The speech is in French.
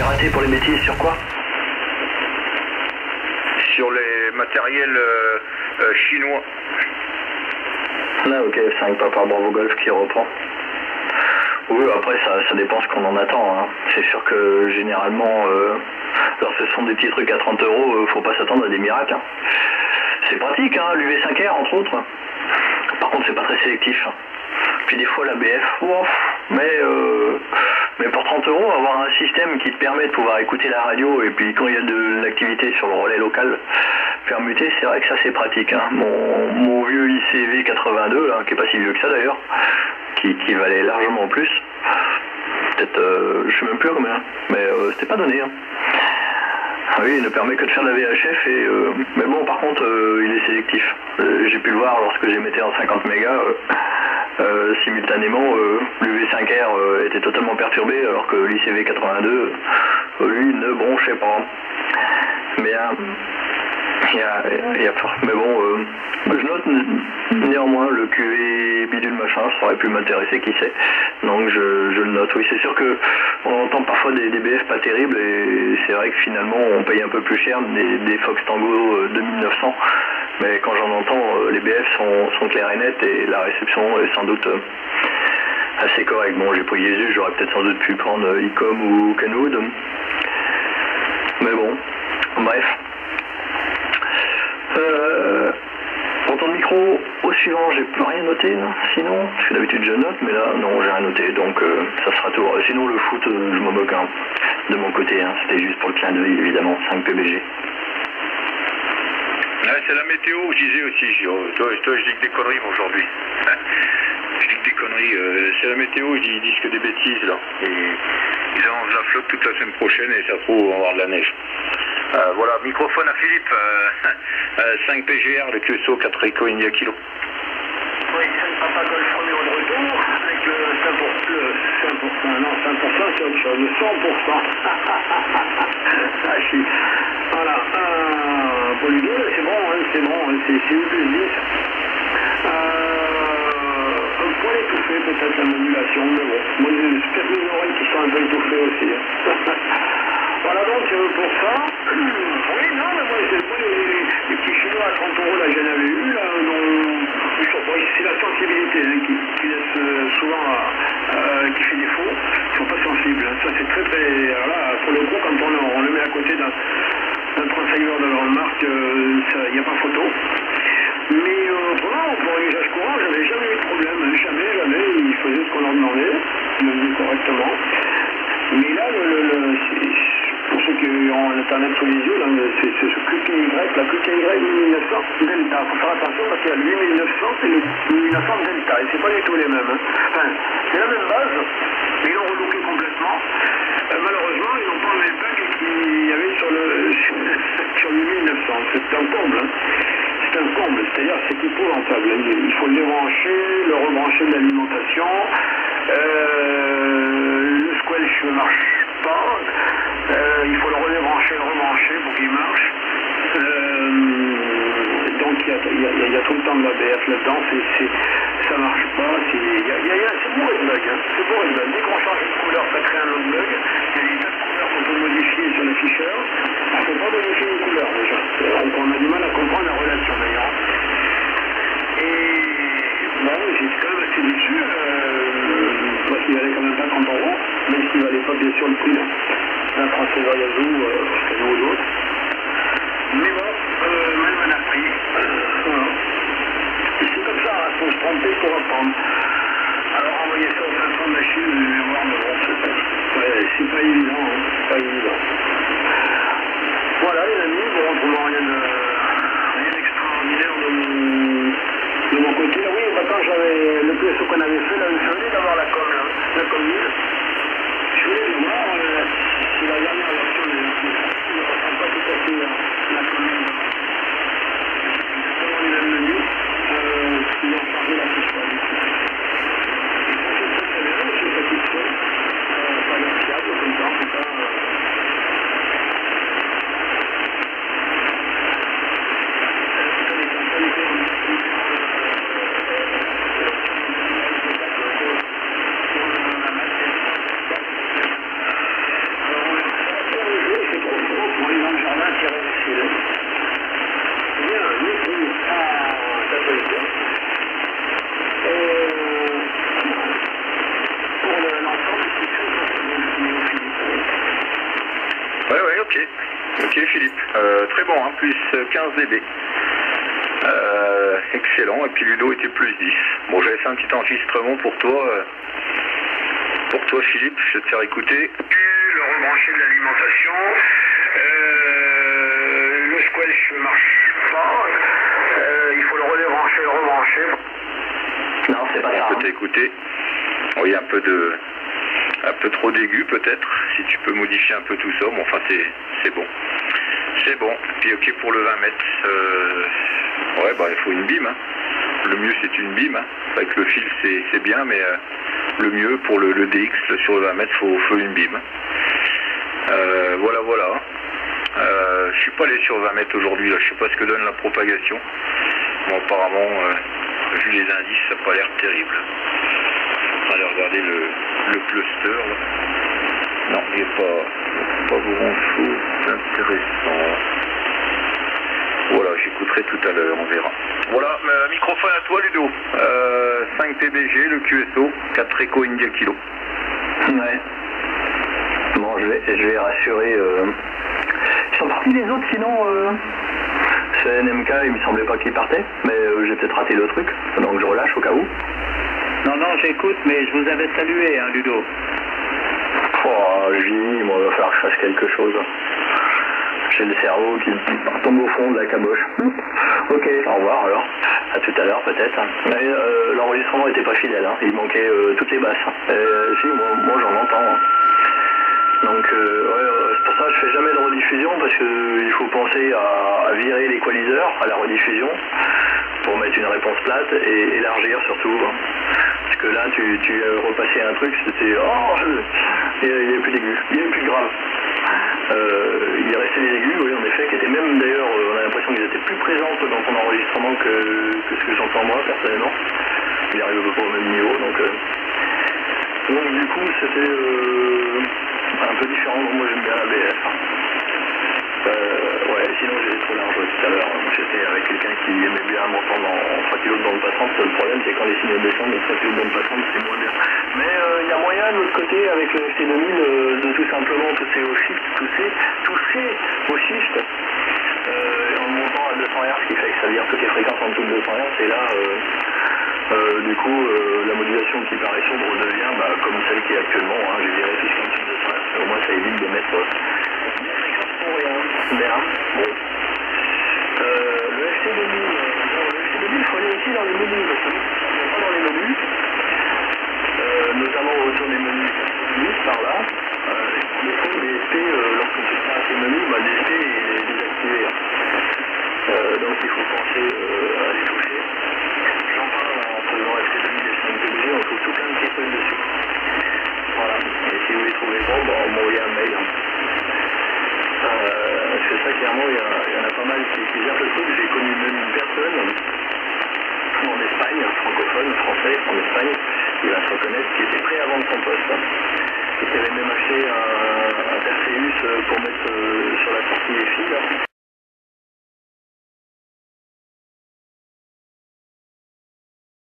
raté pour les bêtises sur quoi? Sur les matériels chinois. Là, ok, 5 Papa Bravo Golf qui reprend. Oui, après, ça dépend ce qu'on en attend. Hein. C'est sûr que généralement, alors ce sont des petits trucs à 30 €, faut pas s'attendre à des miracles. Hein. C'est pratique, hein, l'UV5R entre autres. Par contre, c'est pas très sélectif. Hein. Puis des fois, la BF, mais pour 30 € avoir un système qui te permet de pouvoir écouter la radio et puis quand il y a de l'activité sur le relais local, faire muter, c'est vrai que ça c'est pratique. Hein. Mon vieux ICV 82, hein, qui est pas si vieux que ça d'ailleurs, qui valait largement plus. Peut-être, je sais même plus combien, mais c'était pas donné. Hein. Ah oui, il ne permet que de faire de la VHF, mais bon, par contre, il est sélectif. J'ai pu le voir lorsque j'émettais en 50 mégas. Simultanément, l'UV5R était totalement perturbé, alors que l'ICV 82, lui, ne bronchait pas. Mais mais bon, je note néanmoins le QV bidule machin, ça aurait pu m'intéresser, qui sait. Donc je le note. Oui, c'est sûr que on entend parfois des BF pas terribles et c'est vrai que finalement on paye un peu plus cher des Fox Tango 2900. Mais quand j'en entends, les BF sont clairs et nets et la réception est sans doute assez correcte. Bon, j'ai pris Jésus, j'aurais peut-être sans doute pu prendre Icom ou Kenwood. Mais bon, bref. Pour ton micro, au suivant, j'ai plus rien noté, non sinon, parce que d'habitude je note, mais là, non, j'ai rien noté, donc ça sera tout. Sinon, le foot, je m'en moque hein, de mon côté, hein, c'était juste pour le clin d'œil, évidemment, 5 PBG. Ouais, c'est la météo, je disais aussi, toi, je dis que des conneries aujourd'hui. Je dis que des conneries, c'est la météo, ils disent que des bêtises, là. Ils annoncent la flotte toute la semaine prochaine et ça se trouve, on va avoir de la neige. Voilà, microphone à Philippe, 5 PGR, le QSO 4 Eco India Kilo. Oui, 5 Papa Golf Romeo de retour, avec le 5%, non, 5% c'est autre chose, le 100%. Voilà, pour les deux, c'est bon, hein, c'est U plus 10. Un poil étouffé, peut-être la modulation, mais bon, moi j'ai peut-être mes oreilles qui sont un peu étouffées aussi. Hein. Voilà donc pour ça. Oui, non, mais moi, les petits chinois à 30 € là, j'en avais eu, là, c'est la sensibilité hein, qui laisse souvent, qui fait défaut. Ils sont pas sensibles. Hein. Ça, c'est très, très. Alors là, pour le coup, quand on le met à côté d'un transceiver de grande marque, il n'y a pas photo. Mais vraiment, pour un usage courant, j'avais jamais eu de problème. Jamais. Ils faisaient ce qu'on leur demandait. Ils le faisaient correctement. Mais là, pour ceux qui ont l'internet sous les yeux, c'est ce QTY, la QTY 8900 Delta. Il faut faire attention parce qu'il y a le 8900 et le 8900 Delta. Et c'est pas du tout les mêmes. Hein. Enfin, c'est la même base, mais ils l'ont relooké complètement. Malheureusement, ils n'ont pas enlevé le bug qu'il y avait sur le 8900. C'est un comble. Hein. C'est un comble, c'est-à-dire c'est épouvantable. Il faut le débrancher, le rebrancher de l'alimentation. Le squelch ne marche pas. Il faut le rebrancher pour qu'il marche. Donc il y a tout le temps de l'ABF là-dedans. Ça marche pas. C'est bourré de bugs. Hein. C'est bourré de bugs. Dès qu'on change de couleur, ça crée un autre bug. Il y a des tas de couleurs qu'on peut modifier sur l'afficheur. Il ne faut pas modifier les couleurs déjà. Donc on a du mal à comprendre la relation d'ailleurs. Et bon, j'ai quand même assez déçu. Parce qu'il valait quand même pas 30 €, même s'il valait pas bien sûr le prix d'un français Yazoo, chez nous ou d'autres. Mais bon, même un appris. Voilà. Et c'est comme ça, il faut se tromper pour apprendre. Alors envoyer ça au fin fond de la Chine, vous allez voir, mais bon, c'est pas évident, hein, c'est pas évident. Voilà les amis, bon, autrement rien d'extraordinaire de mon côté. Oui, maintenant j'avais le PSO qu'on avait fait, là, je venais d'avoir la com, là, la com 1000. Je voulais voir si la dernière version ne reprend pas tout à fait la com 1000. Justement, les mêmes menus, ils ont changé la fiche web. C'est très bien, je suis satisfait. Ça a l'air fiable, comme ça, en tout cas. Ok Philippe, très bon, hein, plus 15 dB. Excellent, et puis Ludo était plus 10. Bon, j'avais fait un petit enregistrement pour toi Philippe, je vais te faire écouter. Le rebrancher de l'alimentation, le squelch ne marche pas, il faut le redébrancher, le rebrancher. Non, c'est pas ça. On peut t'écouter. Oui, un peu trop d'aigu peut-être, si tu peux modifier un peu tout ça, bon enfin c'est bon. C'est bon, puis ok pour le 20 mètres, ouais bah il faut une bime, hein. Le mieux c'est une bime, hein. Avec le fil c'est bien, mais le mieux pour le DX sur le 20 mètres faut une bime. Voilà. Je suis pas allé sur 20 mètres aujourd'hui, là, je sais pas ce que donne la propagation. Bon apparemment, vu les indices, ça n'a pas l'air terrible. On va aller regarder le cluster là. Non, il n'y a pas grand chose d'intéressant. Voilà, j'écouterai tout à l'heure, on verra. Voilà, microphone à toi Ludo. 5 PBG, le QSO, 4 Echo India Kilo. Ouais. Bon, je vais rassurer. Ils sont partis les autres, sinon c'est NMK, il me semblait pas qu'ils partaient, mais j'ai peut-être raté le truc, donc je relâche au cas où. Non, j'écoute, mais je vous avais salué, hein, Ludo. Oh, Jimmy, moi, il va falloir que je fasse quelque chose. J'ai le cerveau qui tombe au fond de la caboche. Ok, au revoir alors. À tout à l'heure peut-être. Mais l'enregistrement n'était pas fidèle, hein. Il manquait toutes les basses. Si, moi j'en entends. Hein. Donc c'est pour ça que je fais jamais de rediffusion parce qu'il faut penser à virer l'équaliseur à la rediffusion pour mettre une réponse plate et élargir surtout. Hein. Parce que là tu repassais un truc, c'était il n'y avait plus d'aigus, il n'y avait plus de grave. Il restait des aigus, oui en effet, qui étaient même d'ailleurs, on a l'impression qu'ils étaient plus présentes dans ton enregistrement que ce que j'entends moi personnellement. Il arrive à peu près au même niveau, donc du coup c'était un peu différent. Moi j'aime bien la BF. Ouais, sinon j'étais trop large tout à l'heure. J'étais avec quelqu'un qui aimait bien m'entendre en 3 kg de bande passante. Le problème c'est quand les signaux descendent, les 3 kg de bande passante c'est moins bien. Mais il y a moyen de l'autre côté avec le FT2000 de tout simplement tousser au shift, tousser au shift en montant à 200 Hz, ce qui fait que ça vire toutes les fréquences en dessous de 200 Hz. Et là du coup la modulation qui paraît sombre redevient comme celle qui est actuellement. Hein. J'ai viré tout ce qui est en dessous de 200 Hz. Au moins ça évite de mettre des fréquences pour rien. Bien. Bon. Le FT2000, il faut aller aussi dans les menus. Parce que pas dans les menus. Notamment autour des menus par là, le fond des DSP, lorsque tu fais ces menus, le DSP est désactivé. Donc il faut penser à les toucher. J'en parle en faisant FT2000 et 5PBG, on trouve tout plein de petits trucs dessus. Voilà, et si vous les trouvez pas, on m'envoie un mail. Parce que ça, clairement, il y en a pas mal qui gèrent le truc. J'ai connu même une personne en Espagne, un francophone, français, en Espagne, il va se reconnaître, qui était prêt à vendre son poste et qui avait même acheté un Perseus pour mettre sur la sortie des fils.